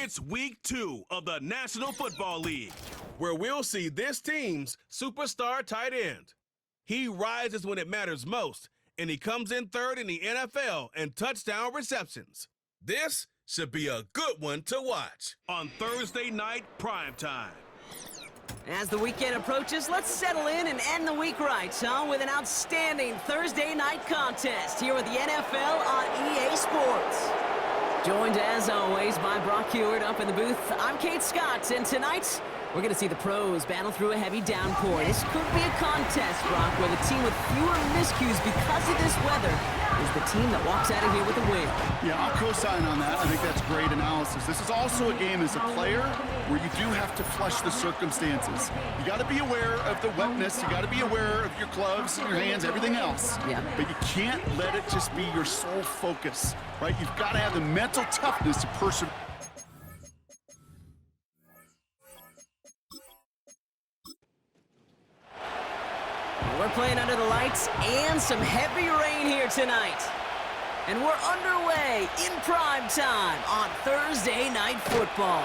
It's week 2 of the National Football League, where we'll see this team's superstar tight end. He rises when it matters most, and he comes in third in the NFL in touchdown receptions. This should be a good one to watch on Thursday night primetime. As the weekend approaches, let's settle in and end the week right, with an outstanding Thursday night contest here with the NFL on EA Sports. Joined, as always, by Brock Heward up in the booth. I'm Kate Scott, and tonight, we're going to see the pros battle through a heavy downpour. This could be a contest, Brock, where the team with fewer miscues because of this weather is the team that walks out of here with a win. Yeah, I'll co-sign on that. I think that's great analysis. This is also a game as a player where you do have to flush the circumstances. You got to be aware of the wetness. You got to be aware of your gloves and your hands, everything else. Yeah. But you can't let it just be your sole focus, right? You've got to have the mental toughness to persevere. We're playing under the lights and some heavy rain here tonight. And we're underway in prime time on Thursday Night Football.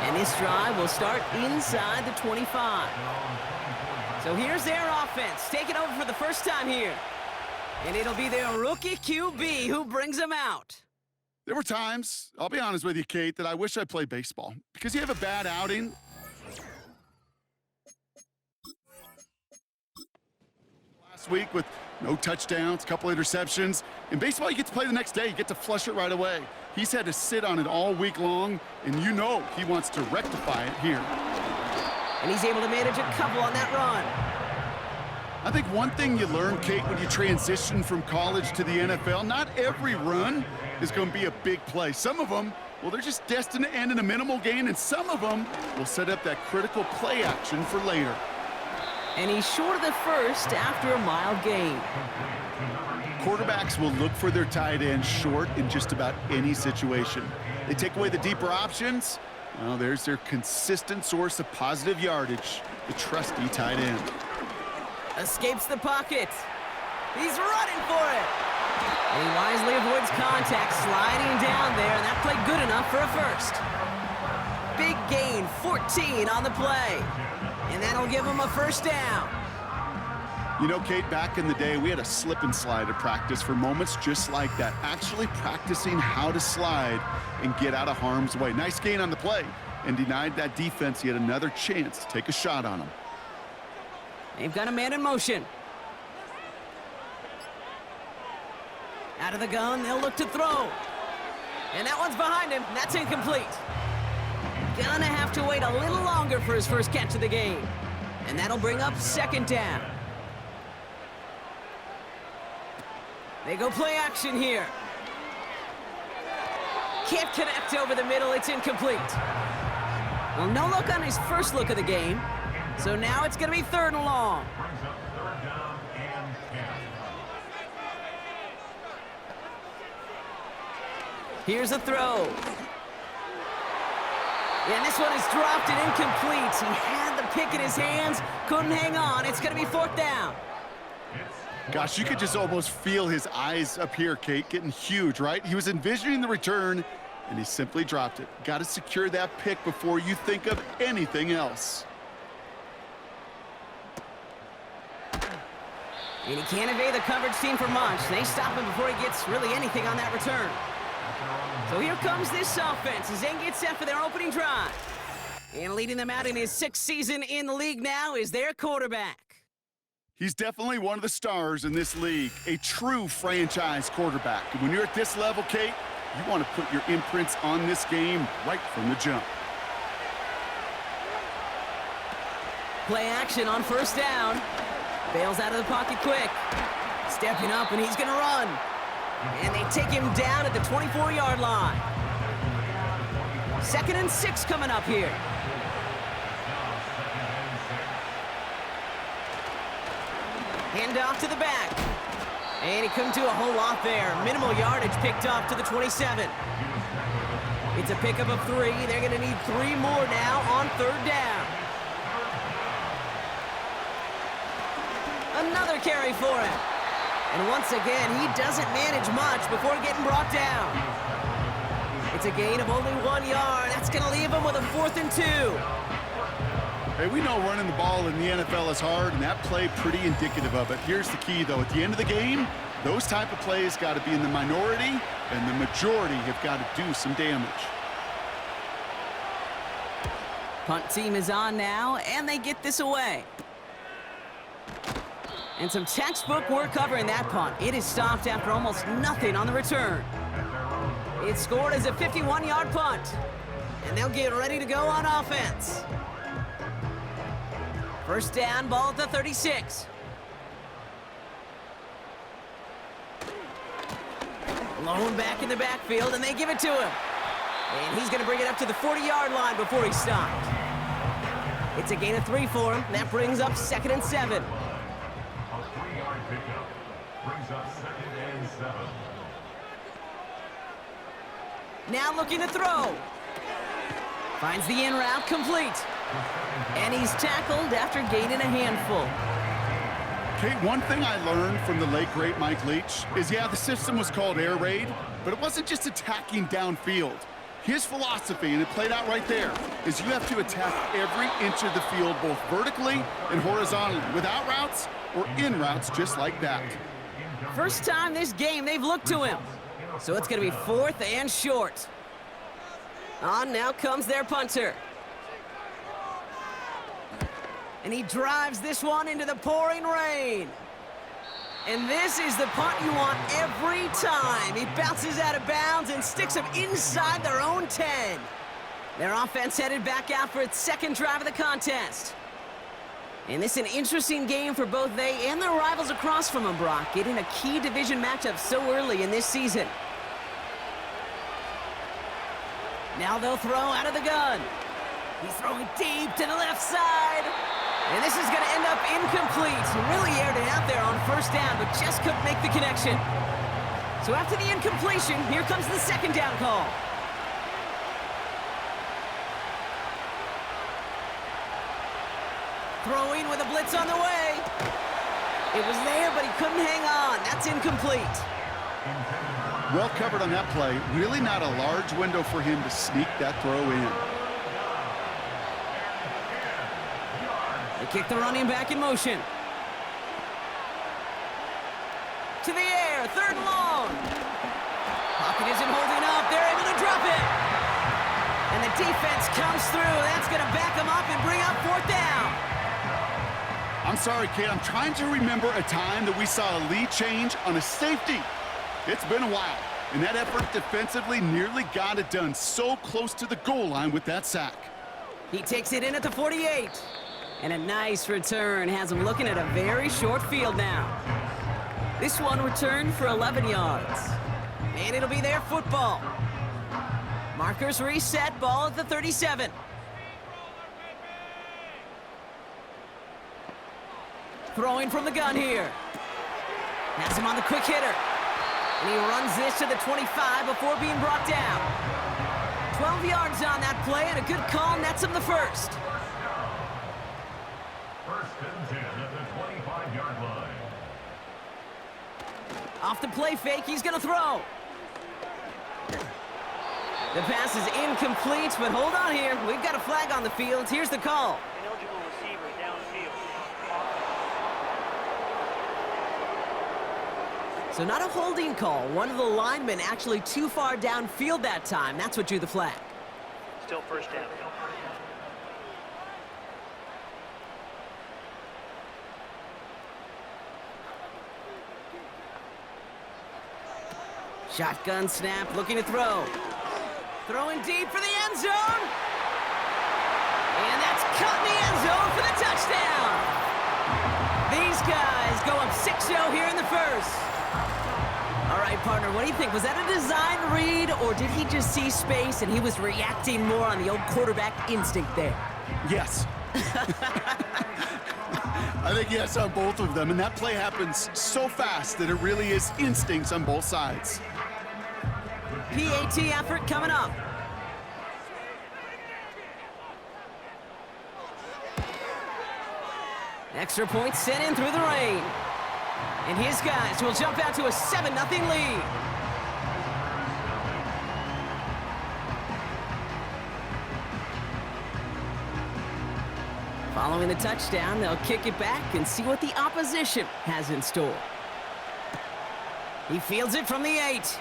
And this drive will start inside the 25. So here's their offense, taking over for the first time here. And it'll be their rookie QB who brings them out. There were times, I'll be honest with you, Kate, that I wish I played baseball. Because you have a bad outing. Last week with no touchdowns, a couple interceptions. In baseball, you get to play the next day. You get to flush it right away. He's had to sit on it all week long, and you know he wants to rectify it here. And he's able to manage a couple on that run. I think one thing you learn, Kate, when you transition from college to the NFL, not every run is going to be a big play. Some of them, well, they're just destined to end in a minimal gain, and some of them will set up that critical play action for later. And he's short of the first after a mild gain. Quarterbacks will look for their tight end short in just about any situation. They take away the deeper options. Well, there's their consistent source of positive yardage, the trusty tight end. Escapes the pocket. He's running for it. And he wisely avoids contact, sliding down there, and that played good enough for a first. Big gain, 14 on the play. And that'll give him a first down. You know, Kate, back in the day, we had a slip and slide at practice for moments just like that. Actually practicing how to slide and get out of harm's way. Nice gain on the play, and denied that defense yet another chance to take a shot on him. They've got a man in motion. Out of the gun, they'll look to throw. And that one's behind him. That's incomplete. Gonna have to wait a little longer for his first catch of the game. And that'll bring up second down. They go play action here. Can't connect over the middle, it's incomplete. Well, no look on his first look of the game. So now it's gonna be third and long. Here's a throw. And this one is dropped and incomplete. He had the pick in his hands, couldn't hang on. It's going to be fourth down. Gosh, you could just almost feel his eyes up here, Kate, getting huge, right? He was envisioning the return, and he simply dropped it. Got to secure that pick before you think of anything else. And he can't evade the coverage team for much. They stop him before he gets really anything on that return. So here comes this offense as they get set for their opening drive. And leading them out in his 6th season in the league now is their quarterback. He's definitely one of the stars in this league, a true franchise quarterback. And when you're at this level, Kate, you want to put your imprints on this game right from the jump. Play action on first down. Bails out of the pocket quick. Stepping up, and he's going to run. And they take him down at the 24-yard line. 2nd and 6 coming up here. Hand off to the back. And he couldn't do a whole lot there. Minimal yardage picked off to the 27. It's a pickup of 3. They're going to need 3 more now on third down. Another carry for him. And once again, he doesn't manage much before getting brought down. It's a gain of only 1 yard. That's going to leave him with a 4th and 2. Hey, we know running the ball in the NFL is hard, and that play pretty indicative of it. Here's the key, though. At the end of the game, those type of plays got to be in the minority, and the majority have got to do some damage. Punt team is on now, and they get this away. And some textbook work covering that punt. It is stopped after almost nothing on the return. It's scored as a 51-yard punt. And they'll get ready to go on offense. First down, ball at the 36. Blown back in the backfield, and they give it to him. And he's going to bring it up to the 40-yard line before he's stopped. It's a gain of 3 for him. That brings up 2nd and 7. Now looking to throw. Finds the in route complete. And he's tackled after gaining a handful. Okay, one thing I learned from the late, great Mike Leach is, yeah, the system was called air raid, but it wasn't just attacking downfield. His philosophy, and it played out right there, is you have to attack every inch of the field, both vertically and horizontally, without routes or in routes just like that. First time this game they've looked to him. So it's going to be 4th and short. On now comes their punter. And he drives this one into the pouring rain. And this is the punt you want every time. He bounces out of bounds and sticks them inside their own 10. Their offense headed back out for its 2nd drive of the contest. And this is an interesting game for both they and their rivals across from them, Brock, getting a key division matchup so early in this season. Now they'll throw out of the gun. He's throwing deep to the left side. And this is going to end up incomplete. He really aired it out there on first down, but just couldn't make the connection. So after the incompletion, here comes the 2nd down call. Throwing with a blitz on the way. It was there, but he couldn't hang on. That's incomplete. Well covered on that play. Really not a large window for him to sneak that throw in. They kick the running back in motion. To the air, 3rd and long. Pocket isn't holding up. They're able to drop it. And the defense comes through. That's going to back them up and bring up 4th down. I'm sorry, kid. I'm trying to remember a time that we saw a lead change on a safety. It's been a while, and that effort defensively nearly got it done. So close to the goal line with that sack. He takes it in at the 48. And a nice return has him looking at a very short field now. This one returned for 11 yards. And it'll be their football. Markers reset, ball at the 37. Throwing from the gun here. Has him on the quick hitter. And he runs this to the 25 before being brought down. 12 yards on that play, and a good call nets him the 1st. First and 10 at the 25-yard line. Off the play fake, he's going to throw. The pass is incomplete, but hold on here. We've got a flag on the field. Here's the call. Ineligible receiver downfield. So not a holding call. One of the linemen actually too far downfield that time. That's what drew the flag. Still first down. Shotgun snap, looking to throw. Throwing deep for the end zone. And that's caught in the end zone for the touchdown. These guys go up 6-0 here in the 1st. All right, partner, what do you think? Was that a design read, or did he just see space and he was reacting more on the old quarterback instinct there? Yes. I think yes on both of them, and that play happens so fast that it really is instincts on both sides. PAT effort coming up. Extra point sent in through the rain. And his guys will jump out to a 7-0 lead. Following the touchdown, they'll kick it back and see what the opposition has in store. He fields it from the 8.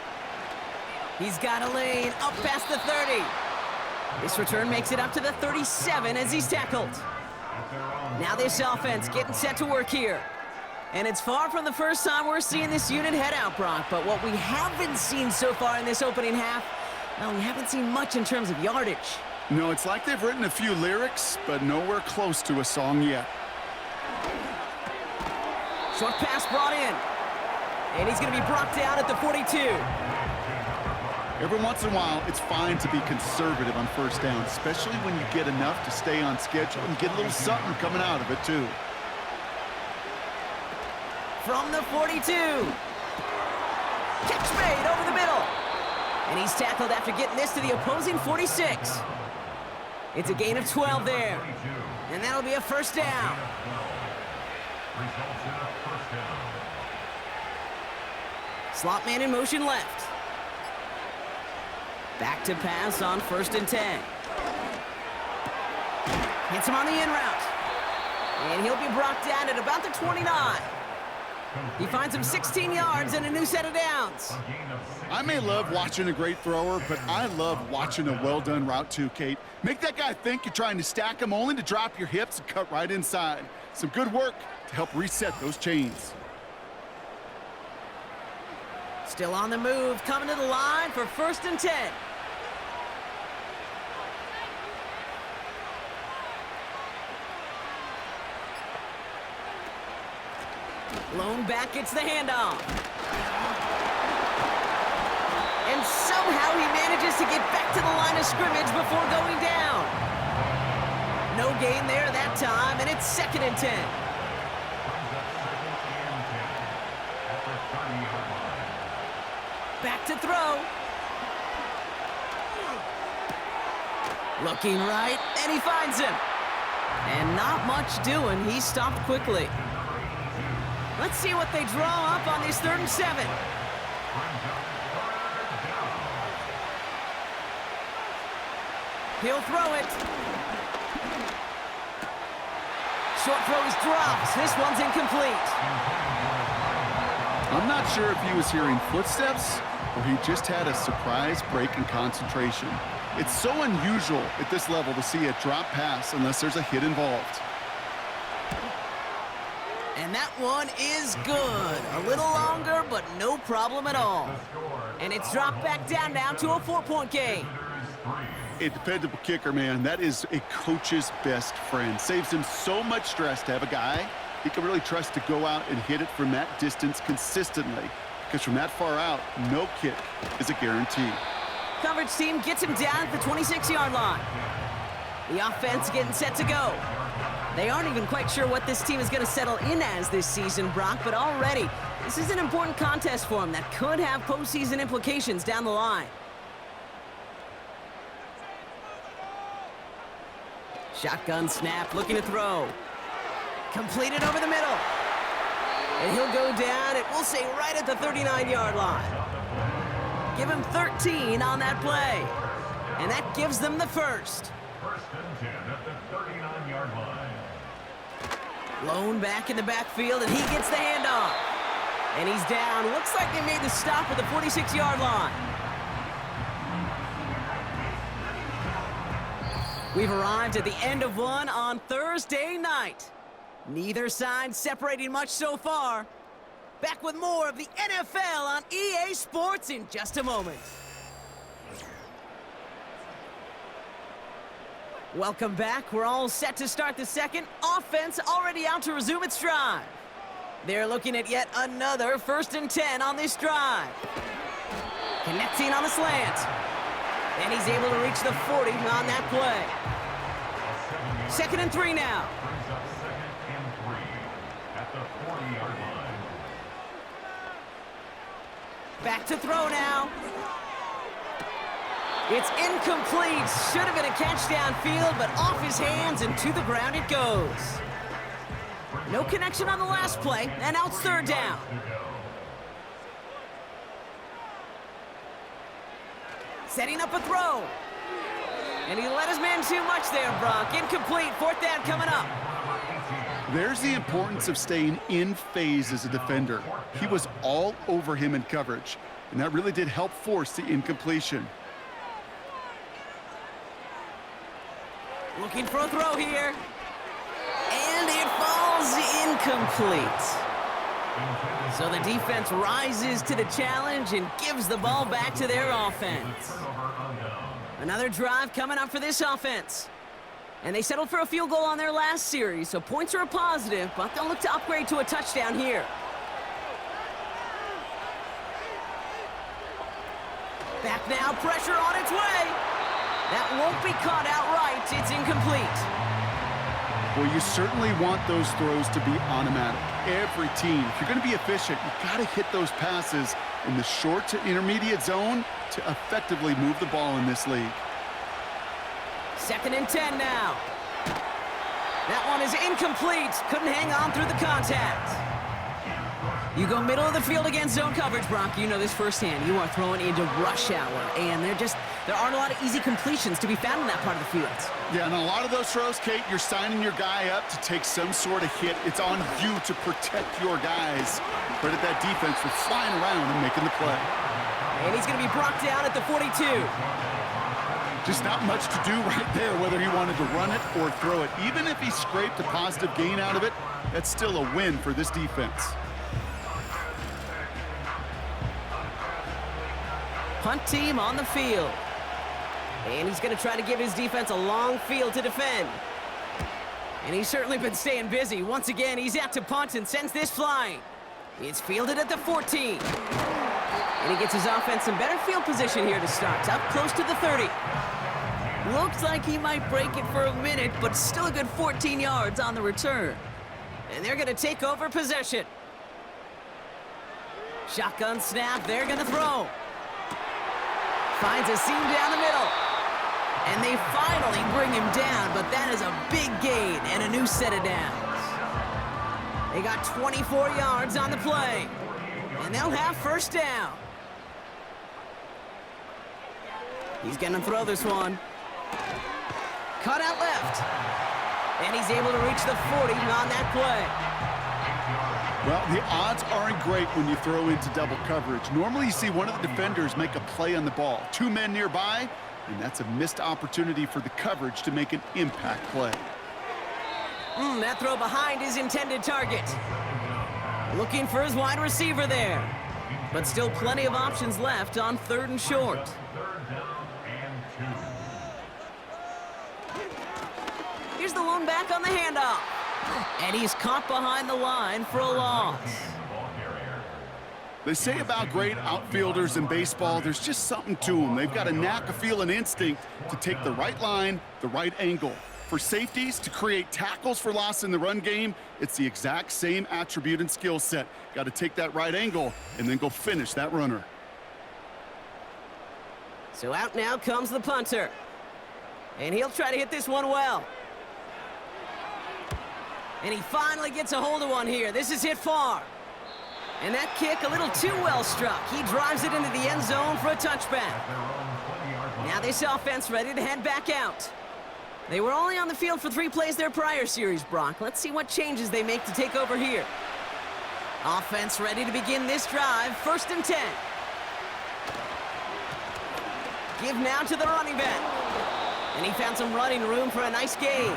He's got a lane up past the 30. This return makes it up to the 37 as he's tackled. Now this offense getting set to work here. And it's far from the first time we're seeing this unit head out, Brock. But what we haven't seen so far in this opening half, well, we haven't seen much in terms of yardage. No, it's like they've written a few lyrics, but nowhere close to a song yet. Short pass brought in. And he's going to be brought down at the 42. Every once in a while, it's fine to be conservative on first down, especially when you get enough to stay on schedule and get a little something coming out of it, too. From the 42. Catch made over the middle. And he's tackled after getting this to the opposing 46. It's a gain of 12 there. And that'll be a first down. Slot man in motion left. Back to pass on 1st and 10. Hits him on the in route. And he'll be brought down at about the 29. He finds him 16 yards and a new set of downs. I may love watching a great thrower, but I love watching a well-done route too, Kate. Make that guy think you're trying to stack him only to drop your hips and cut right inside. Some good work to help reset those chains. Still on the move, coming to the line for 1st and 10. Lone back gets the handoff. And somehow he manages to get back to the line of scrimmage before going down. No gain there that time, and it's 2nd and 10. Back to throw. Looking right, and he finds him. And not much doing. He stopped quickly. Let's see what they draw up on this 3rd and 7. He'll throw it. Short throw is dropped. This one's incomplete. I'm not sure if he was hearing footsteps or he just had a surprise break in concentration. It's so unusual at this level to see a drop pass unless there's a hit involved. And that one is good. A little longer, but no problem at all. And it's dropped back down now to a 4-point game. A dependable kicker, man. That is a coach's best friend. Saves him so much stress to have a guy he can really trust to go out and hit it from that distance consistently. Because from that far out, no kick is a guarantee. Coverage team gets him down at the 26-yard line. The offense getting set to go. They aren't even quite sure what this team is going to settle in as this season, Brock, but already this is an important contest for them that could have postseason implications down the line. Shotgun snap, looking to throw. Completed over the middle. And he'll go down, it will say right at the 39-yard line. Give him 13 on that play. And that gives them the first. 1st and 10 at the 39-yard line. Lone back in the backfield, and he gets the handoff. And he's down. Looks like they made the stop at the 46-yard line. We've arrived at the end of one on Thursday night. Neither side separating much so far. Back with more of the NFL on EA Sports in just a moment. Welcome back. We're all set to start the second. Offense already out to resume its drive. They're looking at yet another 1st and 10 on this drive. Connecting on the slant. And he's able to reach the 40 on that play. 2nd and 3 now. Brings up 2nd and 3 at the 40-yard line. Back to throw now. It's incomplete. Should have been a catch downfield, but off his hands and to the ground it goes. No connection on the last play, and now it's 3rd down. Setting up a throw. And he let his man too much there, Brock. Incomplete. Fourth down coming up. There's the importance of staying in phase as a defender. He was all over him in coverage, and that really did help force the incompletion. Looking for a throw here. And it falls incomplete. So the defense rises to the challenge and gives the ball back to their offense. Another drive coming up for this offense. And they settled for a field goal on their last series, so points are a positive, but they'll look to upgrade to a touchdown here. Back now, pressure on its way. That won't be caught outright. It's incomplete. Well, you certainly want those throws to be automatic. Every team, if you're going to be efficient, you've got to hit those passes in the short to intermediate zone to effectively move the ball in this league. 2nd and 10 now. That one is incomplete. Couldn't hang on through the contact. You go middle of the field against zone coverage, Brock. You know this firsthand. You are throwing into rush hour, and there aren't a lot of easy completions to be found in that part of the field. Yeah, and a lot of those throws, Kate, you're signing your guy up to take some sort of hit. It's on you to protect your guys. Credit that defense for flying around and making the play. And he's going to be brought down at the 42. Just not much to do right there, whether he wanted to run it or throw it. Even if he scraped a positive gain out of it, that's still a win for this defense. Punt team on the field. And he's going to try to give his defense a long field to defend. And he's certainly been staying busy. Once again, he's out to punt and sends this flying. It's fielded at the 14. And he gets his offense in better field position here to start. Up close to the 30. Looks like he might break it for a minute, but still a good 14 yards on the return. And they're going to take over possession. Shotgun snap, they're going to throw. Finds a seam down the middle. And they finally bring him down, but that is a big gain and a new set of downs. They got 24 yards on the play. And they'll have first down. He's going to throw this one. Cut out left. And he's able to reach the 40 on that play. Well, the odds aren't great when you throw into double coverage. Normally you see one of the defenders make a play on the ball. 2 men nearby, and that's a missed opportunity for the coverage to make an impact play. That throw behind his intended target. Looking for his wide receiver there. But still plenty of options left on 3rd and short. Here's the lone back on the handoff. And he's caught behind the line for a loss. They say about great outfielders in baseball, there's just something to them. They've got a knack, a feel, an instinct to take the right line, the right angle. For safeties, to create tackles for loss in the run game, it's the exact same attribute and skill set. Got to take that right angle and then go finish that runner. So out now comes the punter. And he'll try to hit this one well. And he finally gets a hold of one here. This is hit far. And that kick a little too well struck. He drives it into the end zone for a touchback. Now this offense ready to head back out. They were only on the field for 3 plays their prior series, Brock. Let's see what changes they make to take over here. Offense ready to begin this drive. 1st and 10. Give now to the running back. And he found some running room for a nice gain.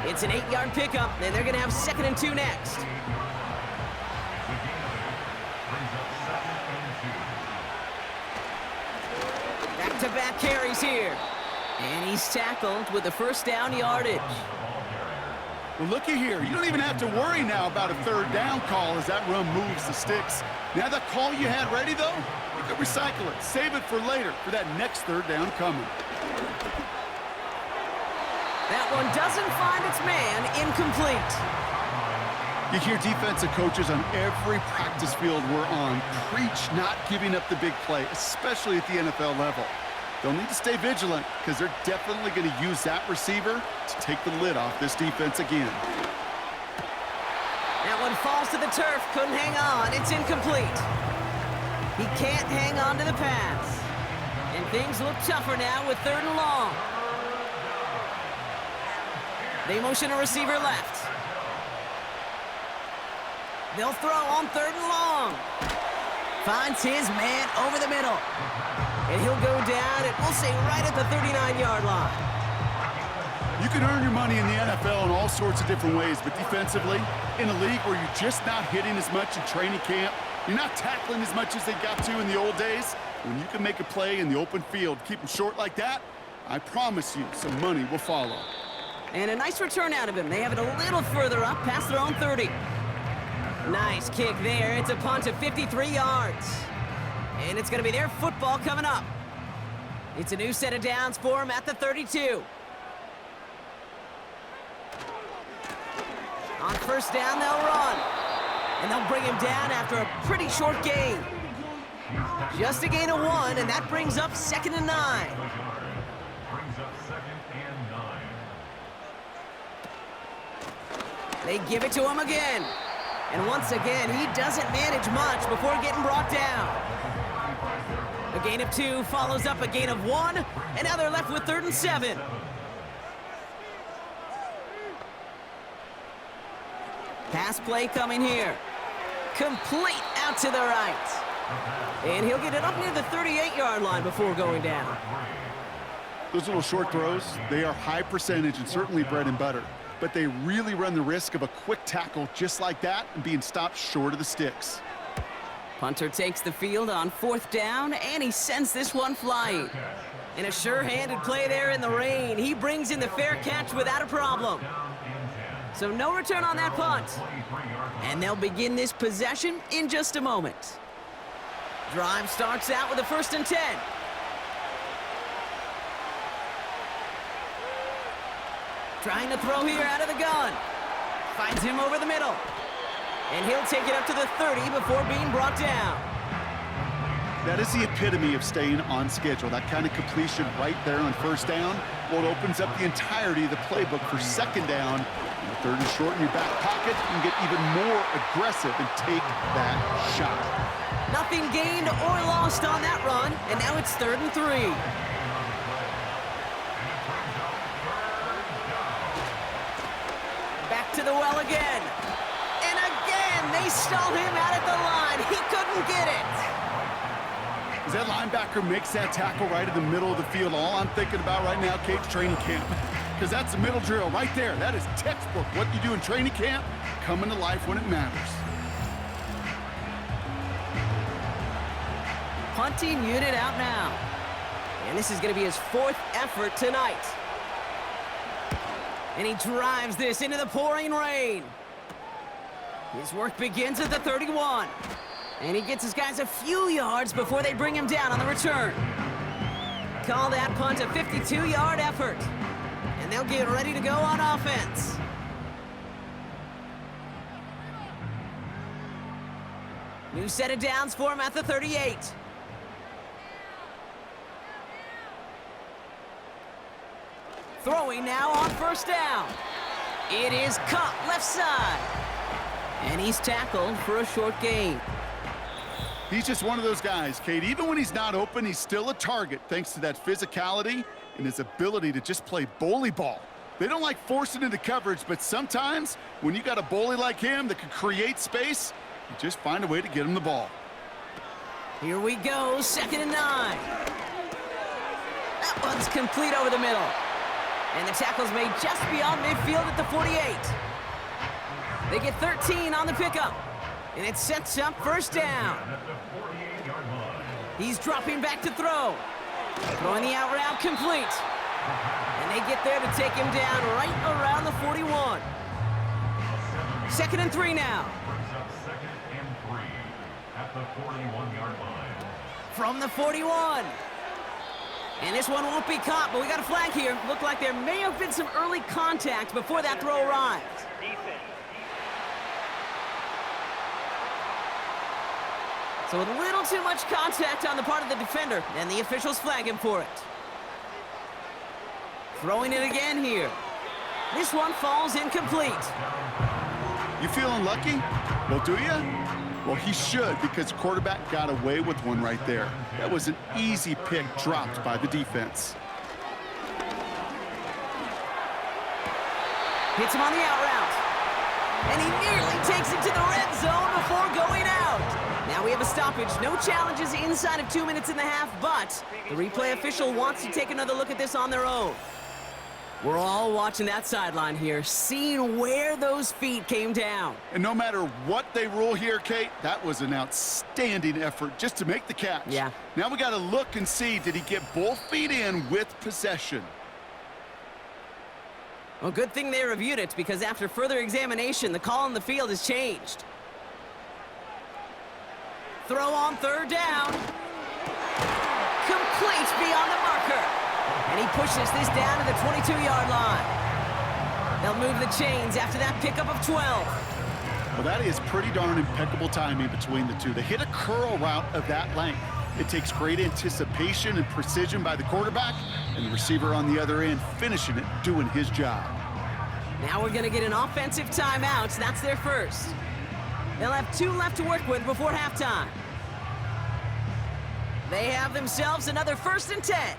It's an 8-yard pickup, and they're going to have 2nd and 2 next. Back-to-back carries here. And he's tackled with the first down yardage. Well, looky here. You don't even have to worry now about a 3rd down call as that run moves the sticks. Now that call you had ready, though, you could recycle it. Save it for later for that next 3rd down coming. That one doesn't find its man. Incomplete. You hear defensive coaches on every practice field we're on preach not giving up the big play, especially at the NFL level. They'll need to stay vigilant because they're definitely going to use that receiver to take the lid off this defense again. That one falls to the turf. Couldn't hang on. It's incomplete. He can't hang on to the pass. And things look tougher now with 3rd and long. They motion a receiver left. They'll throw on 3rd and long. Finds his man over the middle. And he'll go down, and we'll say right at the 39-yard line. You can earn your money in the NFL in all sorts of different ways, but defensively, in a league where you're just not hitting as much in training camp, you're not tackling as much as they got to in the old days, when you can make a play in the open field, keep them short like that, I promise you some money will follow. And a nice return out of him. They have it a little further up, past their own 30. Nice kick there. It's a punt of 53 yards. And it's going to be their football coming up. It's a new set of downs for them at the 32. On 1st down, they'll run. And they'll bring him down after a pretty short gain. Just a gain of 1, and that brings up 2nd and 9. Brings up 2nd and 9. They give it to him again. And once again, he doesn't manage much before getting brought down. A gain of 2 follows up a gain of 1, and now they're left with 3rd and 7. Pass play coming here. Complete out to the right. And he'll get it up near the 38-yard line before going down. Those little short throws, they are high percentage and certainly bread and butter. But they really run the risk of a quick tackle just like that and being stopped short of the sticks. Punter takes the field on 4th down, and he sends this one flying. And a sure-handed play there in the rain. He brings in the fair catch without a problem. So no return on that punt. And they'll begin this possession in just a moment. Drive starts out with a 1st and 10. Trying to throw here out of the gun. Finds him over the middle. And he'll take it up to the 30 before being brought down. That is the epitome of staying on schedule. That kind of completion right there on 1st down. Well, it opens up the entirety of the playbook for 2nd down. And 3rd and short in your back pocket. You can get even more aggressive and take that shot. Nothing gained or lost on that run. And now it's 3rd and 3. Back to the well again. And again, they stalled him out at the line. He couldn't get it. As that linebacker makes that tackle right in the middle of the field, all I'm thinking about right now, Cade's training camp. Because that's the middle drill right there. That is textbook. What you do in training camp, coming to life when it matters. Punting unit out now. And this is going to be his 4th effort tonight. And he drives this into the pouring rain. His work begins at the 31. And he gets his guys a few yards before they bring him down on the return. Call that punt a 52-yard effort. And they'll get ready to go on offense. New set of downs for him at the 38. Throwing now on 1st down. It is caught left side. And he's tackled for a short gain. He's just one of those guys, Cade. Even when he's not open, he's still a target thanks to that physicality and his ability to just play bully ball. They don't like forcing into coverage, but sometimes when you got a bully like him that can create space, you just find a way to get him the ball. Here we go, 2nd and 9. That one's complete over the middle. And the tackle's made just beyond midfield at the 48. They get 13 on the pickup. And it sets up 1st down. He's dropping back to throw. Throwing the out route complete. And they get there to take him down right around the 41. 2nd and 3 now. 2nd and 3 at the 41-yard line. From the 41. And this one won't be caught, but we got a flag here. Looked like there may have been some early contact before that throw arrived. Defense. So a little too much contact on the part of the defender, and the officials flag him for it. Throwing it again here. This one falls incomplete. You feeling lucky? Well, do you? Well, he should, because the quarterback got away with one right there. That was an easy pick dropped by the defense. Hits him on the out route. And he nearly takes it to the red zone before going out. Now we have a stoppage. No challenges inside of 2 minutes and a half, but the replay official wants to take another look at this on their own. We're all watching that sideline here, seeing where those feet came down. And no matter what they rule here, Kate, that was an outstanding effort just to make the catch. Yeah. Now we got to look and see, did he get both feet in with possession? Well, good thing they reviewed it, because after further examination, the call on the field has changed. Throw on third down. Complete beyond the marker. And he pushes this down to the 22-yard line. They'll move the chains after that pickup of 12. Well, that is pretty darn impeccable timing between the two. They hit a curl route of that length. It takes great anticipation and precision by the quarterback, and the receiver on the other end finishing it, doing his job. Now we're going to get an offensive timeout. That's their first. They'll have 2 left to work with before halftime. They have themselves another 1st and 10.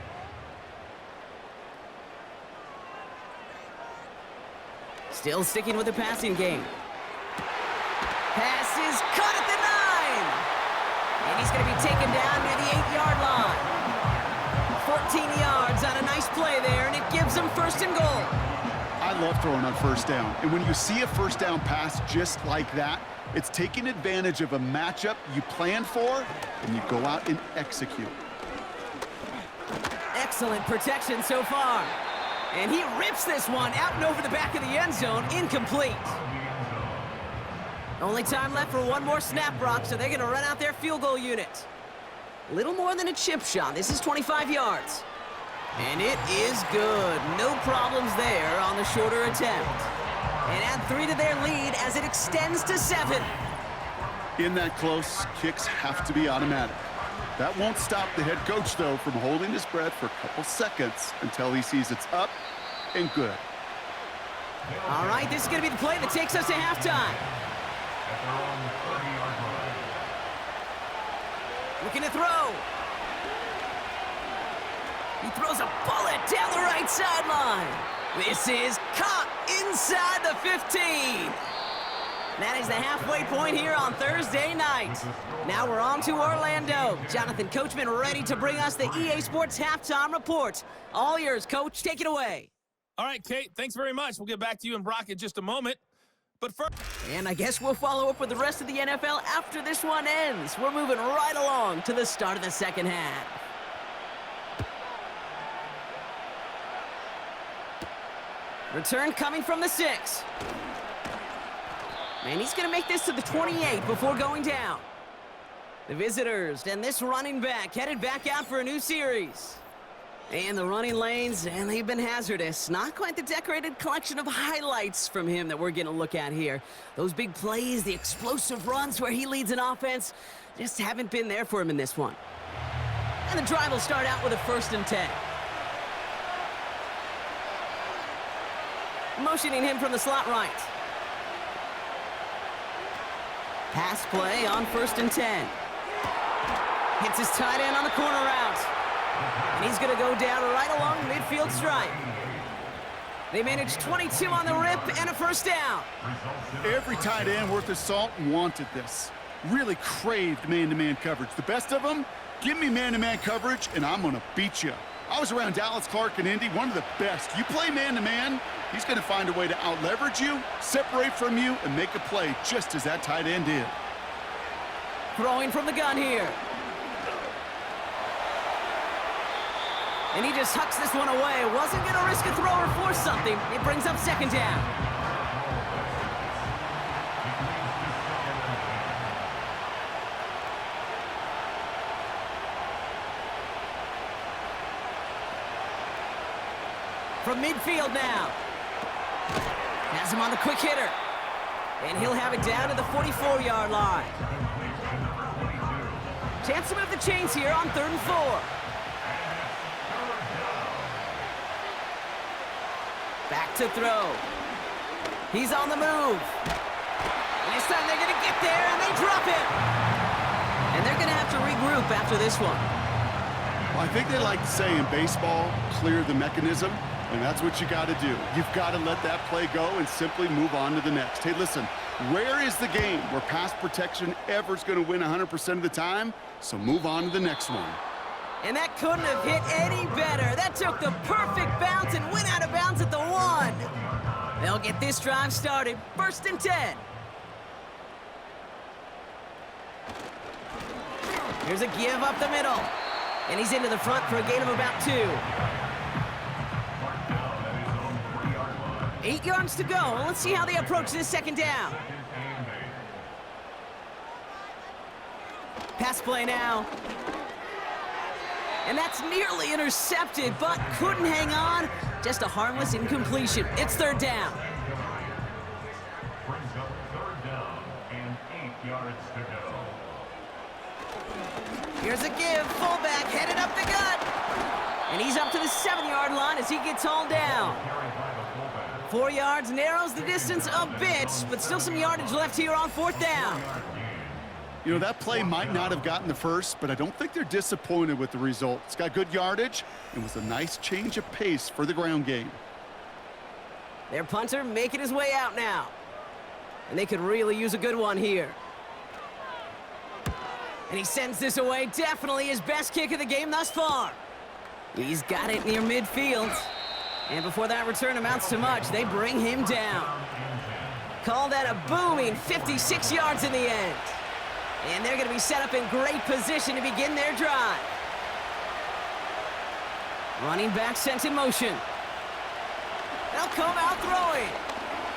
Still sticking with the passing game. Pass is caught at the 9. And he's going to be taken down near the 8-yard line. 14 yards on a nice play there, and it gives them 1st and goal. I love throwing on 1st down. And when you see a 1st down pass just like that, it's taking advantage of a matchup you planned for, and you go out and execute. Excellent protection so far. And he rips this one out and over the back of the end zone, incomplete. Only time left for one more snap, Brock, so they're going to run out their field goal unit. Little more than a chip shot. This is 25 yards. And it is good. No problems there on the shorter attempt. And add 3 to their lead as it extends to 7. In that close, kicks have to be automatic. That won't stop the head coach, though, from holding his breath for a couple seconds until he sees it's up and good. All right, this is going to be the play that takes us to halftime. At their own 30-yard line. Looking to throw. He throws a bullet down the right sideline. This is caught inside the 15. That is the halfway point here on Thursday night. Now we're on to Orlando. Jonathan Coachman ready to bring us the EA Sports Halftime Report. All yours, Coach. Take it away. All right, Kate, thanks very much. We'll get back to you and Brock in just a moment. But first... And I guess we'll follow up with the rest of the NFL after this one ends. We're moving right along to the start of the second half. Return coming from the 6. And he's going to make this to the 28 before going down. The visitors and this running back headed back out for a new series. And the running lanes, and they've been hazardous. Not quite the decorated collection of highlights from him that we're going to look at here. Those big plays, the explosive runs where he leads an offense, just haven't been there for him in this one. And the drive will start out with a 1st and 10. Motioning him from the slot right. Pass play on 1st and 10. Hits his tight end on the corner route. And he's going to go down right along the midfield stripe. They managed 22 on the rip and a 1st down. Every tight end worth his salt wanted this. Really craved man-to-man coverage. The best of them, give me man-to-man coverage and I'm going to beat you. I was around Dallas Clark and Indy, one of the best. You play man-to-man, he's going to find a way to out-leverage you, separate from you, and make a play just as that tight end did. Throwing from the gun here. And he just hucks this one away. Wasn't going to risk a throw or force something. It brings up 2nd down. From midfield now. Has him on the quick hitter. And he'll have it down to the 44-yard line. Chance to move the chains here on 3rd and 4. Back to throw. He's on the move. And this time they're going to get there, and they drop it. And they're going to have to regroup after this one. Well, I think they like to say in baseball, clear the mechanism. And that's what you got to do. You've got to let that play go and simply move on to the next. Hey, listen, rare is the game where pass protection ever is going to win 100% of the time, so move on to the next one. And that couldn't have hit any better. That took the perfect bounce and went out of bounds at the 1. They'll get this drive started. 1st and 10. Here's a give up the middle. And he's into the front for a gain of about 2. 8 yards to go. Let's see how they approach this 2nd down. Pass play now. And that's nearly intercepted, but couldn't hang on. Just a harmless incompletion. It's 3rd down. Brings up 3rd down and 8 yards to go. Here's a give. Fullback headed up the gut. And he's up to the 7-yard line as he gets hauled down. 4 yards narrows the distance a bit, but still some yardage left here on 4th down. You know, that play might not have gotten the first, but I don't think they're disappointed with the result. It's got good yardage and was a nice change of pace for the ground game. Their punter making his way out now. And they could really use a good one here. And he sends this away. Definitely his best kick of the game thus far. He's got it near midfield. And before that return amounts to much, they bring him down. Call that a booming 56 yards in the end. And they're going to be set up in great position to begin their drive. Running back sent in motion. They'll come out throwing.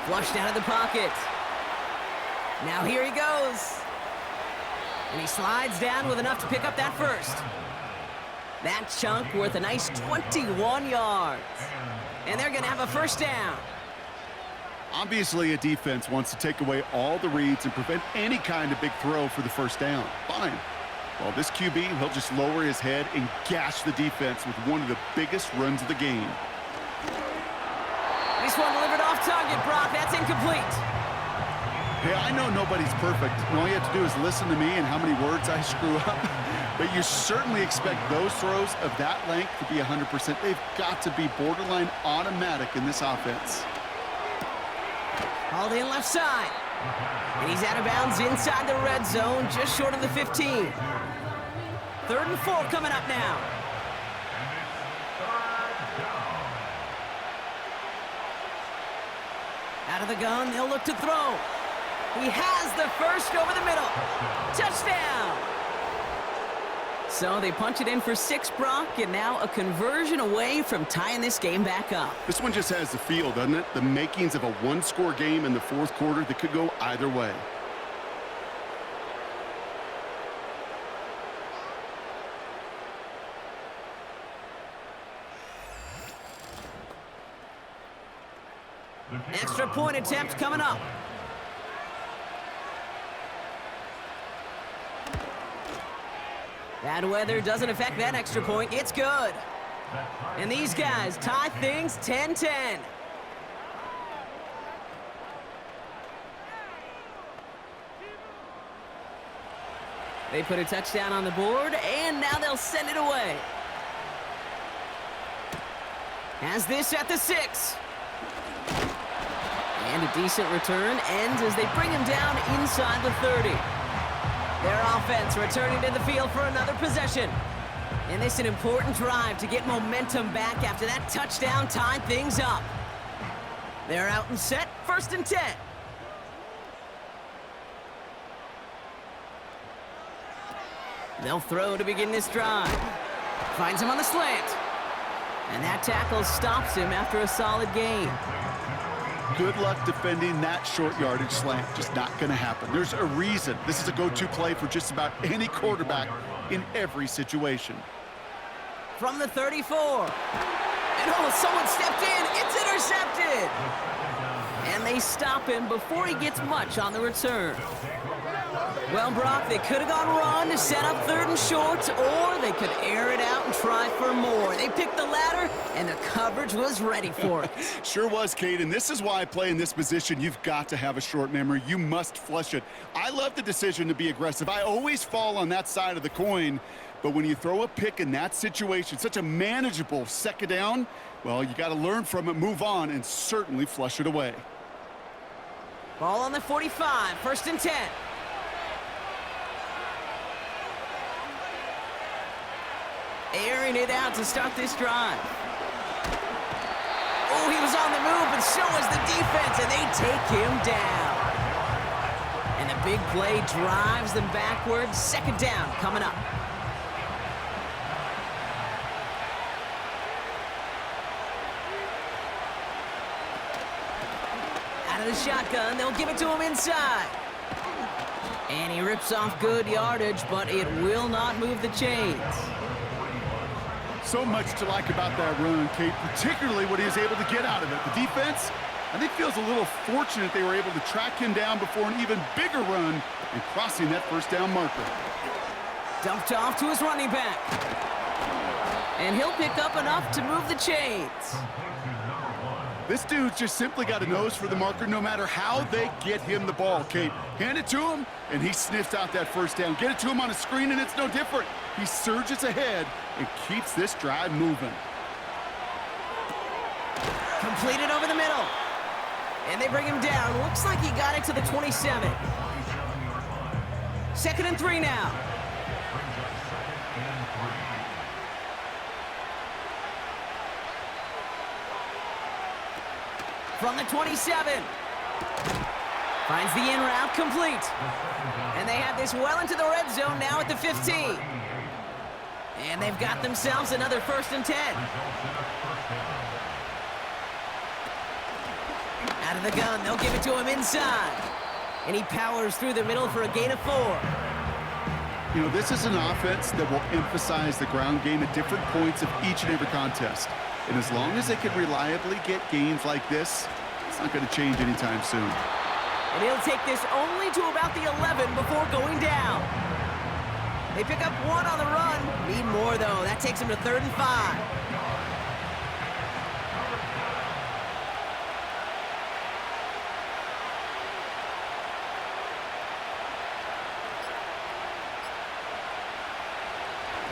Flushed out of the pocket. Now here he goes. And he slides down with enough to pick up that first. That chunk worth a nice 21 yards. And they're going to have a 1st down. Obviously, a defense wants to take away all the reads and prevent any kind of big throw for the 1st down. Fine. Well, this QB, he'll just lower his head and gash the defense with one of the biggest runs of the game. This one delivered off target, Brock. That's incomplete. Hey, I know nobody's perfect. All you have to do is listen to me and how many words I screw up. But you certainly expect those throws of that length to be 100%. They've got to be borderline automatic in this offense. Hauled in left side. And he's out of bounds inside the red zone, just short of the 15. 3rd and 4 coming up now. Out of the gun, they'll look to throw. He has the first over the middle. Touchdown! So they punch it in for 6, Brock, and now a conversion away from tying this game back up. This one just has the feel, doesn't it? The makings of a one-score game in the 4th quarter that could go either way. Extra point attempt coming up. Bad weather doesn't affect that extra point. It's good. And these guys tie things 10-10. They put a touchdown on the board, and now they'll send it away. Has this at the 6. And a decent return ends as they bring him down inside the 30. Their offense returning to the field for another possession. And this is an important drive to get momentum back after that touchdown tied things up. They're out and set, 1st and 10. They'll throw to begin this drive. Finds him on the slant. And that tackle stops him after a solid gain. Good luck defending that short yardage slant. Just not going to happen. There's a reason. This is a go-to play for just about any quarterback in every situation. From the 34. And oh, someone stepped in. It's intercepted. And they stop him before he gets much on the return. Well, Brock, they could have gone run to set up 3rd and short, or they could air it out and try for more. They picked the latter, and the coverage was ready for it. Sure was, Kate, and this is why I play in this position. You've got to have a short memory. You must flush it. I love the decision to be aggressive. I always fall on that side of the coin, But when you throw a pick in that situation, such a manageable second down, well, you got to learn from it, move on, and certainly flush it away. Ball on the 45, 1st and 10. Airing it out to start this drive. Oh, he was on the move, and so was the defense, and they take him down. And the big play drives them backwards. 2nd down coming up. Out of the shotgun, they'll give it to him inside. And he rips off good yardage, but it will not move the chains. So much to like about that run, Kate, particularly what he was able to get out of it. The defense, I think, feels a little fortunate they were able to track him down before an even bigger run and crossing that 1st down marker. Dumped off to his running back. And he'll pick up enough to move the chains. This dude's just simply got a nose for the marker no matter how they get him the ball, Kate. Hand it to him, and he sniffs out that 1st down. Get it to him on a screen, and it's no different. He surges ahead and keeps this drive moving. Completed over the middle. And they bring him down. Looks like he got it to the 27. 2nd and 3 now. From the 27. Finds the in route complete. And they have this well into the red zone now at the 15. And they've got themselves another 1st and 10. Out of the gun, they'll give it to him inside. And he powers through the middle for a gain of 4. You know, this is an offense that will emphasize the ground game at different points of each and every contest. And as long as they can reliably get gains like this, it's not going to change anytime soon. And he'll take this only to about the 11 before going down. They pick up 1 on the run. Need more, though. That takes him to 3rd and 5.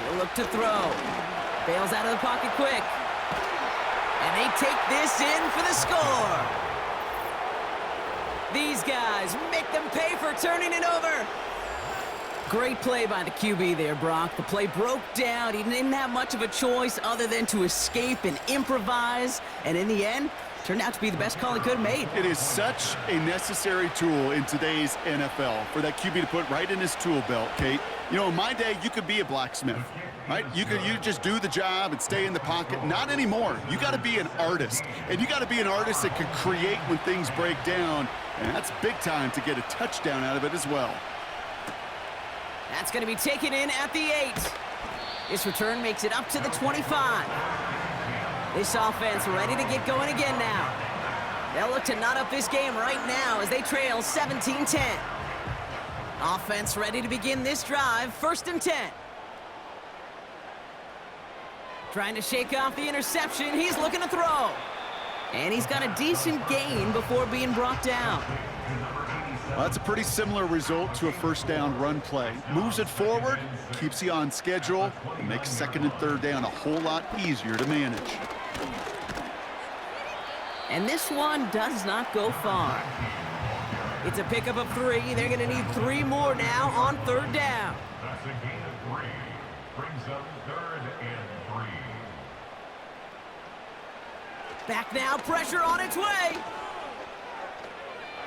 He'll look to throw. Bails out of the pocket quick. And they take this in for the score. These guys make them pay for turning it over. Great play by the QB there, Brock. The play broke down. He didn't have much of a choice other than to escape and improvise. And in the end, turned out to be the best call he could have made. It is such a necessary tool in today's NFL for that QB to put right in his tool belt, Kate. You know, in my day, you could be a blacksmith, right? You just do the job and stay in the pocket. Not anymore. You got to be an artist. And you got to be an artist that can create when things break down. And that's big time to get a touchdown out of it as well. That's going to be taken in at the 8. This return makes it up to the 25. This offense ready to get going again now. They'll look to knot up this game right now as they trail 17-10. Offense ready to begin this drive, 1st and 10. Trying to shake off the interception. He's looking to throw. And he's got a decent gain before being brought down. Well, that's a pretty similar result to a 1st down run play. Moves it forward, keeps you on schedule, and makes 2nd and 3rd down a whole lot easier to manage. And this one does not go far. It's a pickup of 3. They're going to need 3 more now on 3rd down. That's a gain of 3. Brings up 3rd and 3. Back now, pressure on its way.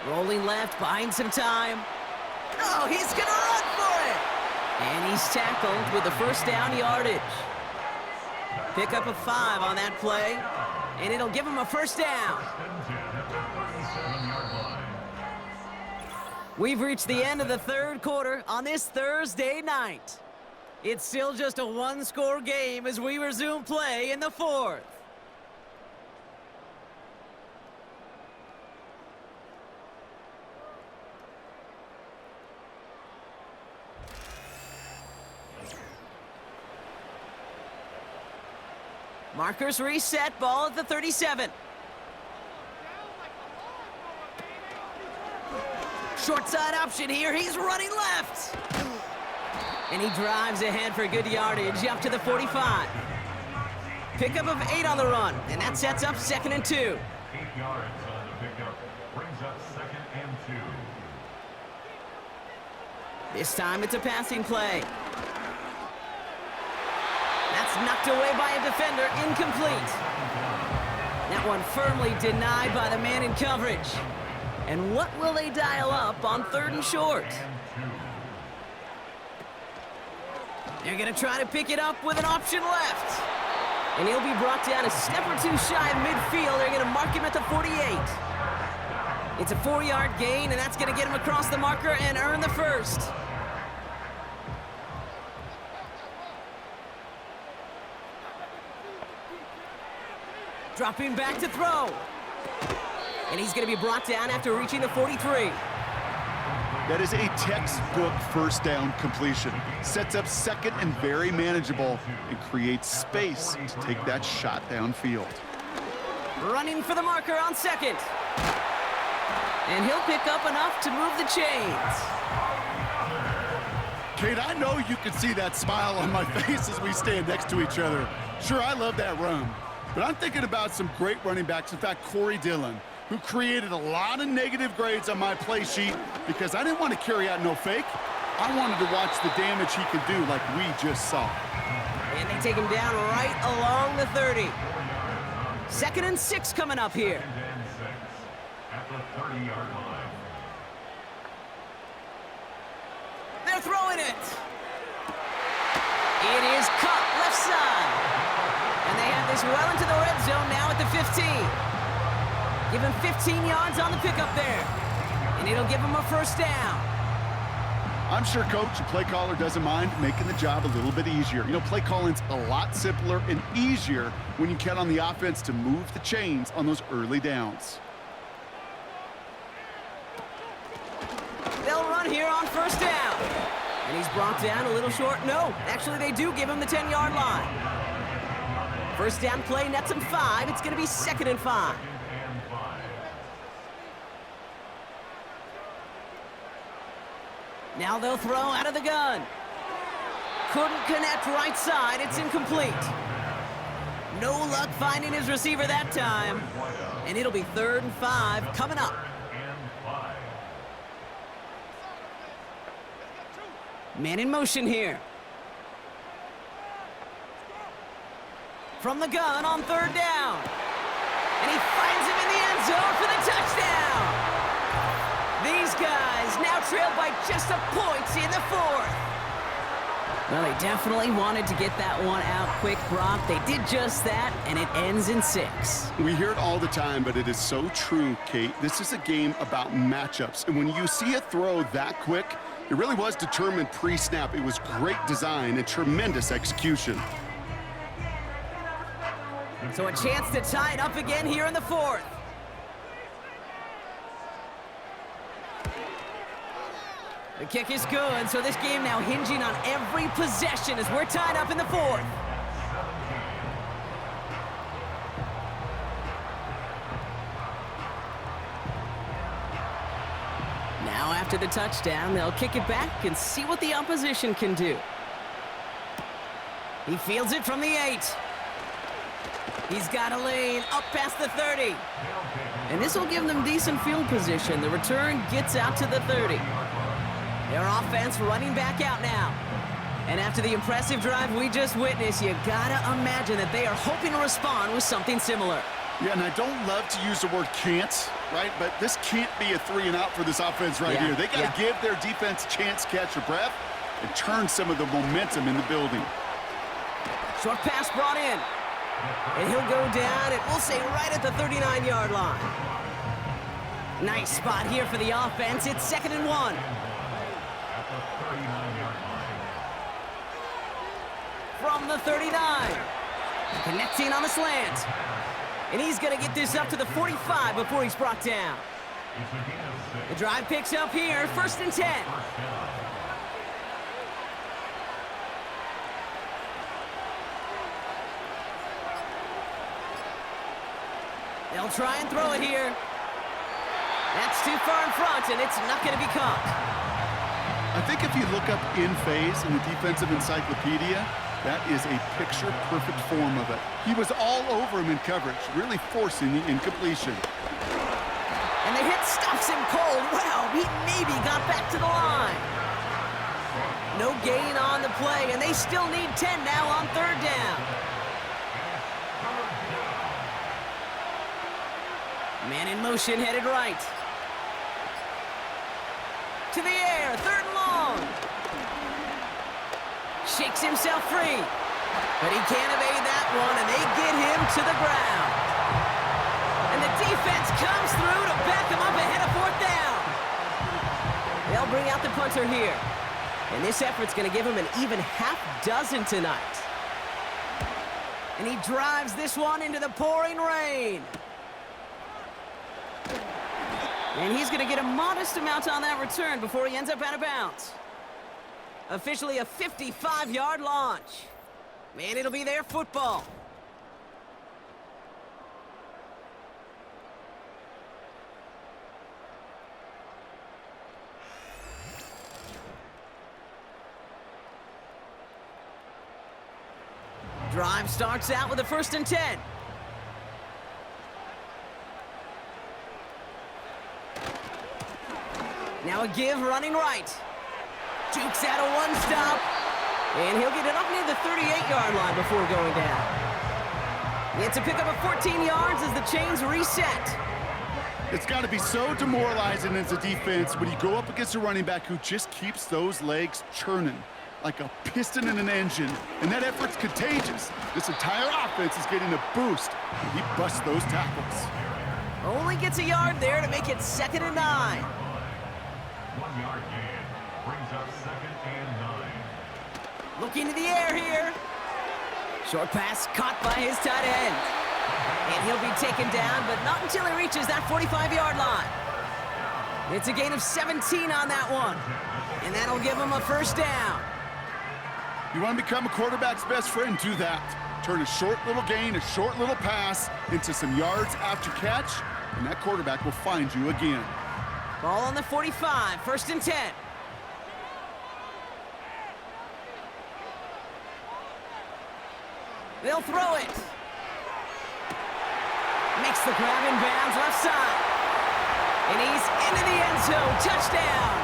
Rolling left, buying some time. Oh, he's going to run for it. And he's tackled with the 1st down yardage. Pickup of 5 on that play. And it'll give him a 1st down. We've reached the end of the 3rd quarter on this Thursday night. It's still just a 1-score game as we resume play in the 4th. Markers reset, ball at the 37. Short side option here, he's running left. And he drives ahead for good yardage up to the 45. Pickup of 8 on the run, and that sets up 2nd and 2. 8 yards on the pickup. Brings up 2nd and 2. This time it's a passing play. That's knocked away by a defender, incomplete. That one firmly denied by the man in coverage. And what will they dial up on 3rd and short? They're going to try to pick it up with an option left. And he'll be brought down a step or two shy of midfield. They're going to mark him at the 48. It's a 4-yard gain, and that's going to get him across the marker and earn the first. Dropping back to throw. And he's going to be brought down after reaching the 43. That is a textbook first down completion. Sets up 2nd and very manageable and creates space to take that shot downfield. Running for the marker on 2nd. And he'll pick up enough to move the chains. Kate, I know you can see that smile on my face as we stand next to each other. Sure, I love that run. But I'm thinking about some great running backs. In fact, Corey Dillon, who created a lot of negative grades on my play sheet because I didn't want to carry out no fake. I wanted to watch the damage he could do like we just saw. And they take him down right along the 30. 2nd and 6 coming up here. 2nd and 6 at the 30-yard line. They're throwing it. It is cut left side. And they have this well into the red zone now at the 15. Give him 15 yards on the pickup there. And it'll give him a first down. I'm sure coach and play caller doesn't mind making the job a little bit easier. You know, play calling's a lot simpler and easier when you count on the offense to move the chains on those early downs. They'll run here on first down. And he's brought down a little short. No, actually they do give him the 10-yard line. First down play nets him 5. It's going to be 2nd and 5. Now they'll throw out of the gun. Couldn't connect right side. It's incomplete. No luck finding his receiver that time. And it'll be 3rd and 5 coming up. Man in motion here. From the gun on 3rd down. And he finds him in the end zone for the touchdown. These guys now trail by just a point in the 4th. Well, they definitely wanted to get that one out quick, Brock. They did just that, and it ends in 6. We hear it all the time, but it is so true, Kate. This is a game about matchups. And when you see a throw that quick, it really was determined pre-snap. It was great design and tremendous execution. So a chance to tie it up again here in the 4th. The kick is good, so this game now hinging on every possession as we're tied up in the 4th. Now after the touchdown, they'll kick it back and see what the opposition can do. He fields it from the 8. He's got a lane up past the 30. And this will give them decent field position. The return gets out to the 30. Their offense running back out now. And after the impressive drive we just witnessed, you gotta imagine that they are hoping to respond with something similar. Yeah, and I don't love to use the word can't, right? But this can't be a 3 and out for this offense right here. They got to give their defense a chance to catch their breath and turn some of the momentum in the building. Short pass brought in. And he'll go down, and we'll say right at the 39-yard line. Nice spot here for the offense. It's 2nd and 1. From the 39. Connecting on the slant. And he's going to get this up to the 45 before he's brought down. The drive picks up here, 1st and 10. They'll try and throw it here. That's too far in front, and it's not going to be caught. I I think if you look up in phase in the defensive encyclopedia, that is a picture-perfect form of it. He was all over him in coverage, really forcing the incompletion. And the hit stops him cold. Wow, he maybe got back to the line. No gain on the play, and they still need 10 now on third down. Man in motion, headed right. To the air, third and long. Shakes himself free. But he can't evade that one, and they get him to the ground. And the defense comes through to back him up ahead of fourth down. They'll bring out the punter here. And this effort's going to give him an even half dozen tonight. And he drives this one into the pouring rain. And he's going to get a modest amount on that return before he ends up out of bounds. Officially a 55-yard launch. Man, it'll be their football. Drive starts out with a 1st and 10. Now a give running right. Jukes out a one-stop. And he'll get it up near the 38-yard line before going down. It's a pickup of 14 yards as the chains reset. It's got to be so demoralizing as a defense when you go up against a running back who just keeps those legs churning like a piston in an engine, and that effort's contagious. This entire offense is getting a boost, and he busts those tackles. Only gets a yard there to make it 2nd and 9. 1 yard gain brings up 2nd and 9. Looking to the air here. Short pass caught by his tight end. And he'll be taken down, but not until he reaches that 45-yard line. It's a gain of 17 on that one. And that'll give him a 1st down. You want to become a quarterback's best friend, do that. Turn a short little gain, a short little pass into some yards after catch, and that quarterback will find you again. Ball on the 45, 1st and 10. They'll throw it. Makes the grab in bounds left side. And he's into the end zone. Touchdown.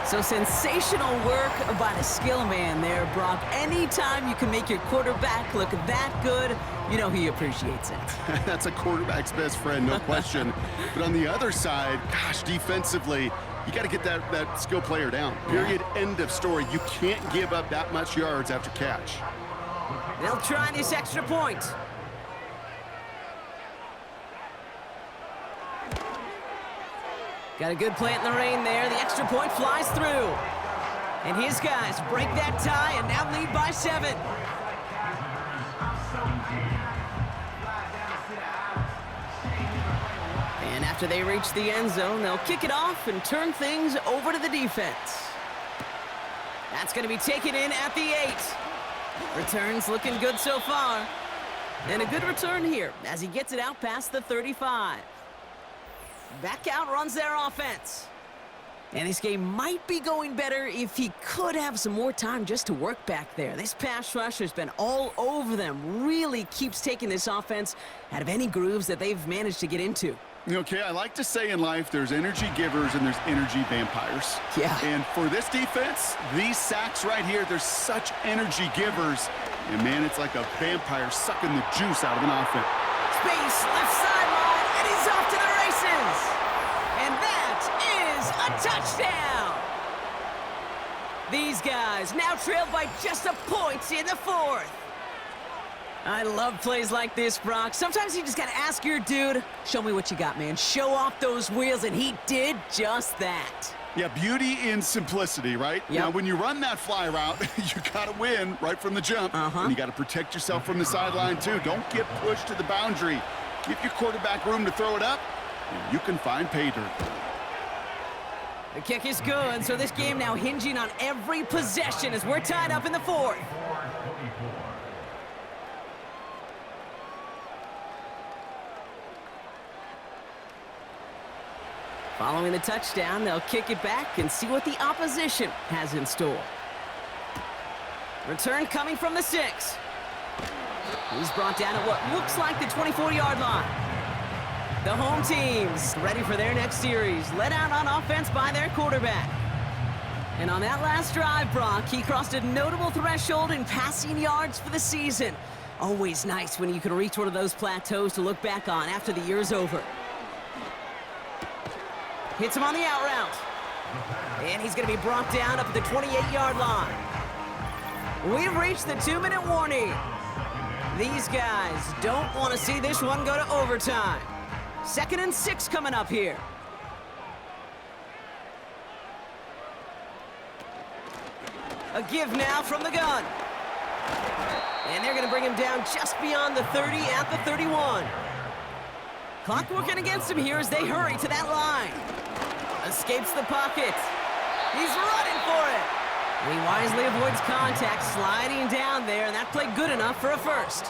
So sensational work by the skill man there, Brock. Anytime you can make your quarterback look that good, you know he appreciates it. That's a quarterback's best friend, no question. But on the other side, gosh, defensively, you got to get that skill player down. Period, end of story. You can't give up that much yards after catch. They'll try this extra point. Got a good plant in the rain there. The extra point flies through. And his guys break that tie and now lead by 7. And after they reach the end zone, they'll kick it off and turn things over to the defense. That's going to be taken in at the 8. Returns looking good so far. And a good return here as he gets it out past the 35. Back out runs their offense. And this game might be going better if he could have some more time just to work back there. This pass rush has been all over them. Really keeps taking this offense out of any grooves that they've managed to get into. Okay, I like to say in life there's energy givers and there's energy vampires. Yeah. And for this defense, these sacks right here, they're such energy givers. And man, it's like a vampire sucking the juice out of an offense. Space, left sideline, and he's off to the races. And that is a touchdown. These guys now trailed by just a point in the 4th. I love plays like this, Brock. Sometimes you just got to ask your dude, show me what you got, man. Show off those wheels, and he did just that. Yeah, beauty in simplicity, right? Yep. Now, when you run that fly route, you got to win right from the jump. And you got to protect yourself from the sideline, too. Don't get pushed to the boundary. Give your quarterback room to throw it up, and you can find pay dirt. The kick is good, so this game now hinging on every possession as we're tied up in the 4th. Following the touchdown, they'll kick it back and see what the opposition has in store. Return coming from the 6. He's brought down at what looks like the 24-yard line. The home team's ready for their next series, led out on offense by their quarterback. And on that last drive, Brock, he crossed a notable threshold in passing yards for the season. Always nice when you can reach one of those plateaus to look back on after the year's over. Hits him on the out route. And he's going to be brought down up at the 28-yard line. We've reached the 2-minute warning. These guys don't want to see this one go to overtime. 2nd and 6 coming up here. A give now from the gun. And they're going to bring him down just beyond the 30 at the 31. Clock working against him here as they hurry to that line. Escapes the pocket. He's running for it. And he wisely avoids contact, sliding down there, and that played good enough for a first.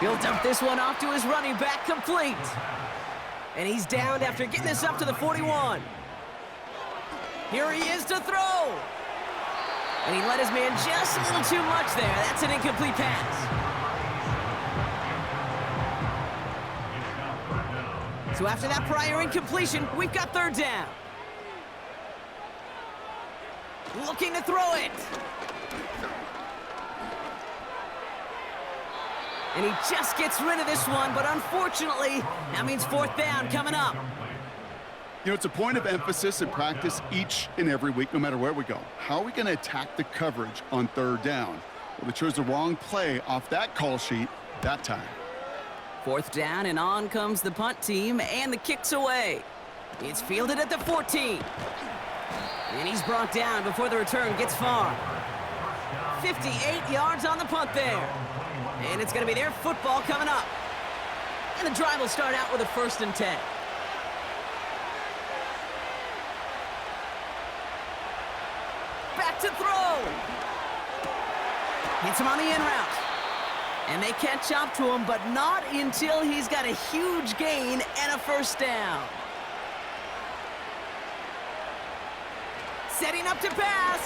He'll dump this one off to his running back, complete. And he's downed after getting this up to the 41. Here he is to throw. And he let his man just a little too much there. That's an incomplete pass. So after that prior incompletion, we've got 3rd down. Looking to throw it. And he just gets rid of this one, but unfortunately, that means 4th down coming up. You know, it's a point of emphasis in practice each and every week, no matter where we go. How are we going to attack the coverage on 3rd down? Well, they chose the wrong play off that call sheet that time. 4th down, and on comes the punt team, and the kick's away. It's fielded at the 14. And he's brought down before the return gets far. 58 yards on the punt there. And it's going to be their football coming up. And the drive will start out with a 1st and 10. Back to throw. Hits him on the in route. And they catch up to him, but not until he's got a huge gain and a 1st down. Setting up to pass.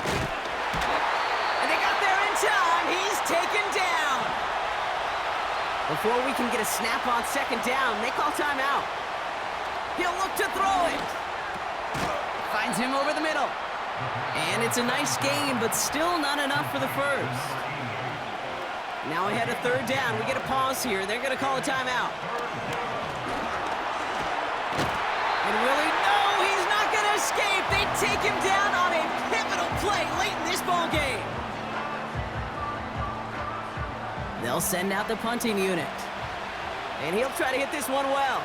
And they got there in time. He's taken down. Before we can get a snap on 2nd down, they call timeout. He'll look to throw it. Finds him over the middle. And it's a nice gain, but still not enough for the first. Now ahead of 3rd down. We get a pause here. They're going to call a timeout. And really, no, he's not going to escape. They take him down on a pivotal play late in this ball game. They'll send out the punting unit. And he'll try to hit this one well.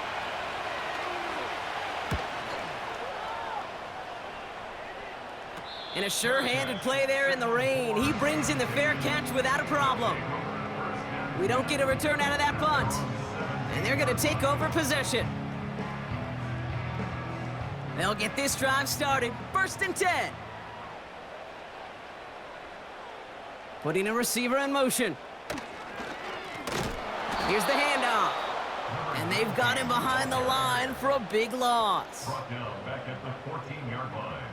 And a sure-handed play there in the rain. He brings in the fair catch without a problem. We don't get a return out of that punt. And they're going to take over possession. They'll get this drive started. 1st and 10. Putting a receiver in motion. Here's the handoff. And they've got him behind the line for a big loss. Brought down back at the 14-yard line.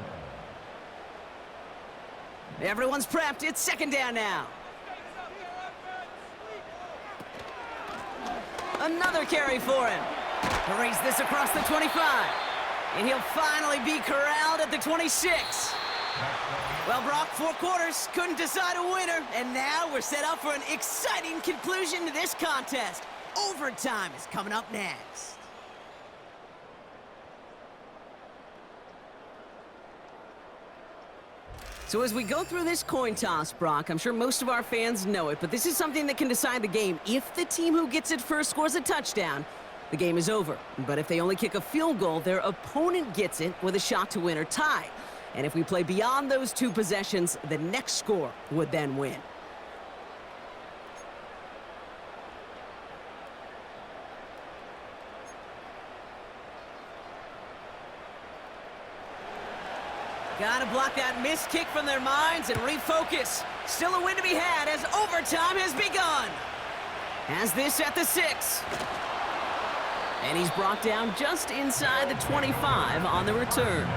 Everyone's prepped. It's 2nd down now. Another carry for him. Hurries this across the 25. And he'll finally be corralled at the 26. Well, Brock, 4 quarters, couldn't decide a winner. And now we're set up for an exciting conclusion to this contest. Overtime is coming up next. So as we go through this coin toss, Brock, I'm sure most of our fans know it, but this is something that can decide the game. If the team who gets it first scores a touchdown, the game is over. But if they only kick a field goal, their opponent gets it with a shot to win or tie. And if we play beyond those 2 possessions, the next score would then win. Gotta block that missed kick from their minds and refocus. Still a win to be had as overtime has begun. Has this at the 6. And he's brought down just inside the 25 on the return.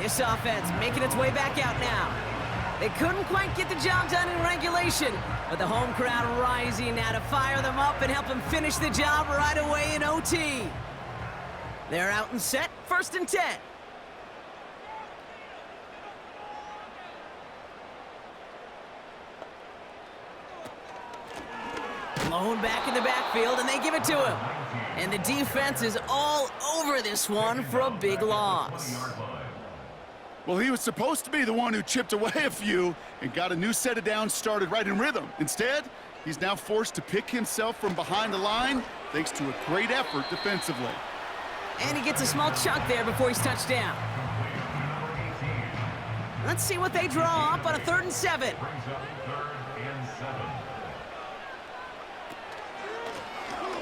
This offense making its way back out now. They couldn't quite get the job done in regulation, but the home crowd rising now to fire them up and help them finish the job right away in OT. They're out and set, 1st and 10. Blown back in the backfield, and they give it to him. And the defense is all over this one for a big loss. Well, he was supposed to be the one who chipped away a few and got a new set of downs started right in rhythm. Instead, he's now forced to pick himself from behind the line thanks to a great effort defensively. And he gets a small chunk there before he's touched down. Let's see what they draw up on a 3rd and 7.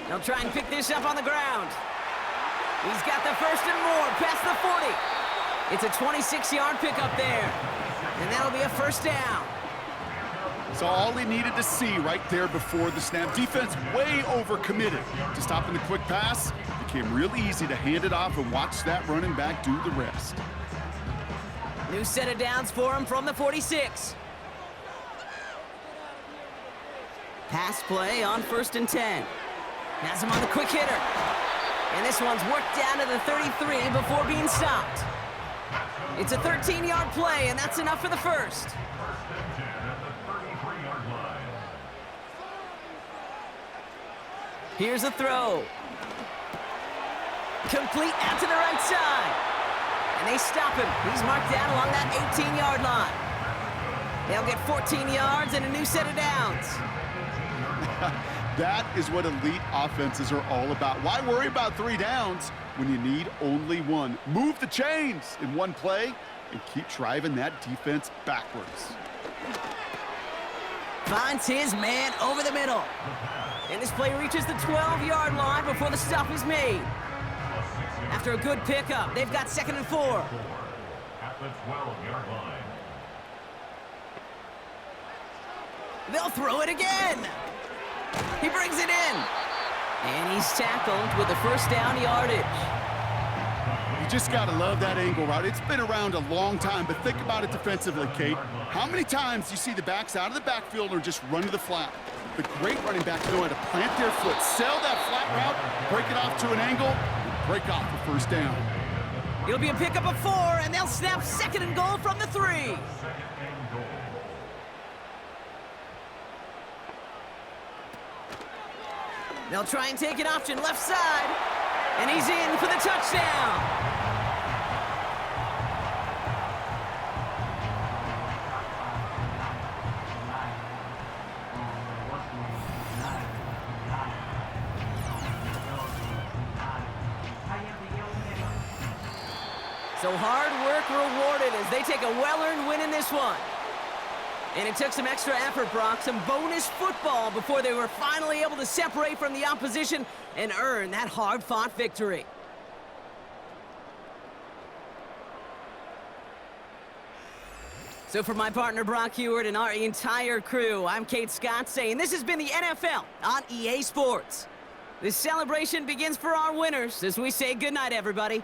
They'll try and pick this up on the ground. He's got the 1st and more past the 40. It's a 26-yard pickup there. And that'll be a 1st down. So all he needed to see right there before the snap. Defense way overcommitted to stopping the quick pass. Became real easy to hand it off and watch that running back do the rest. New set of downs for him from the 46. Pass play on 1st and 10. Has him on the quick hitter. And this one's worked down to the 33 before being stopped. It's a 13-yard play, and that's enough for the 1st. Here's a throw. Complete out to the right side. And they stop him. He's marked down along that 18-yard line. They'll get 14 yards and a new set of downs. That is what elite offenses are all about. Why worry about 3 downs when you need only 1? Move the chains in one play and keep driving that defense backwards. Finds his man over the middle. And this play reaches the 12-yard line before the stop is made. After a good pickup, they've got 2nd and 4. At the 12-yard line. They'll throw it again. He brings it in. And he's tackled with the 1st down yardage. You just got to love that angle route. It's been around a long time, but think about it defensively, Kate. How many times you see the backs out of the backfield or just run to the flat? The great running backs know how to plant their foot, sell that flat route, break it off to an angle, and break off the 1st down. It'll be a pickup of 4, and they'll snap 2nd and goal from the 3. They'll try and take an option left side, and he's in for the touchdown. So hard work rewarded as they take a well-earned win in this one. And it took some extra effort, Brock, some bonus football before they were finally able to separate from the opposition and earn that hard-fought victory. So for my partner, Brock Heward, and our entire crew, I'm Kate Scott saying this has been the NFL on EA Sports. This celebration begins for our winners as we say goodnight, everybody.